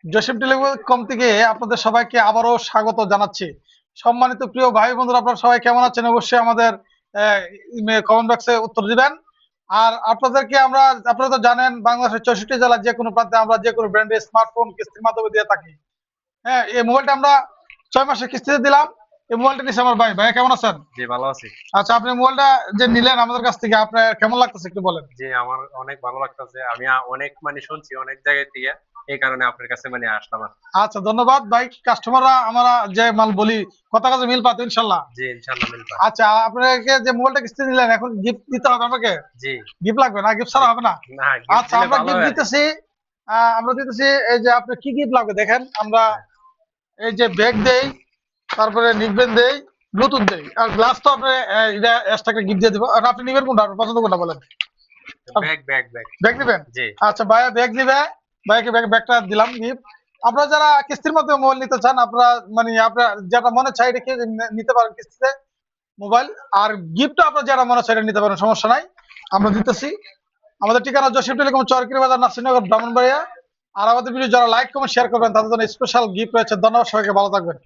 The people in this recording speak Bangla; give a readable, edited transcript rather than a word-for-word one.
জসিম টেলিকম থেকে আপনাদের সবাইকে আবারও স্বাগত জানাচ্ছি। সম্মানিত প্রিয় ভাই বন্ধুরা, আপনারা সবাই কেমন আছেন? অবশ্যই আমাদের কমেন্ট বক্সে উত্তর দিবেন। আর আপনাদেরকে আপনারা তো জানেন, বাংলাদেশের 64 জেলার যে কোনো প্রান্তে আমরা যে কোনো ব্র্যান্ডের স্মার্টফোন কিস্তির মাধ্যমে দিয়ে থাকি। হ্যাঁ, এই মোবাইলটা আমরা 6 মাসের কিস্তিতে দিলাম। এই মোবাইলটা নিচ্ছে আমার ভাই। ভাইয়া কেমন আছেন? জি, ভালো আছি। আচ্ছা, আপনি মোবাইলটা যে নিলেন আমাদের কাছ থেকে, আপনার কেমন লাগতেছে একটু বলেন। জি, আমার অনেক ভালো লাগতেছে। আমি অনেক শুনছি অনেক জায়গায় থেকে, এই কারণে আপনার কাছে আসলাম আর কি। আচ্ছা, ধন্যবাদ ভাই। কাস্টমাররা আমরা যে মাল বলি কথা কাজে মিল পাতো ইনশাল্লাহ। জি, ইনশাল্লাহ মিলবে। আচ্ছা, আপনাকে যে মোবাইলটা কিস্তি নিলেন, এখন গিফট দিতে হবে আমাকে। জি। গিফট লাগবে না? গিফট ছাড়া গিফট? হবে না? না, গিফট আচ্ছা, দিলে আমরা ভালো গিফট হয় আর কি। দিতেছি। আমরা দিতেছি। এই যে আপনার কি গিফট লাগবে দেখেন। আমরা হ্যাঁ। এই যে ব্যাগ দেই, তারপরে নিকবেন দেই, ব্লুটুথ দেই, আর গ্লাস তো আপনি এটা এক্সট্রা গিফট দিয়ে দিব। আর আপনি নিবেন কোনটা? আপনার পছন্দ কোনটা বলেন। Bag bag bag. ব্যাগ নিবেন? জি। আচ্ছা, ভাইয়া ব্যাগ নিবে। ভাইয়াকে ব্যাগটা দিলাম গিফট। আপনারা যারা কিস্তির মাধ্যমে মোবাইল নিতে চান, আপনারা মানে আপনার যেটা মনে চাই রেখে নিতে পারেন কিস্তিতে মোবাইল। আর গিফটটা আপনার যারা মনে চাই নিতে পারেন, সমস্যা নাই, আমরা দিতেছি। আমাদের ঠিকানা জসিম টেলিকম, চরকির বাজার, নাসিরনগর, ব্রাহ্মণবাড়িয়া। আর আমাদের ভিডিও যারা লাইক কমেন্ট শেয়ার করবেন তাদের জন্য স্পেশাল গিফট রয়েছে। ধন্যবাদ, সবাইকে ভালো থাকবেন।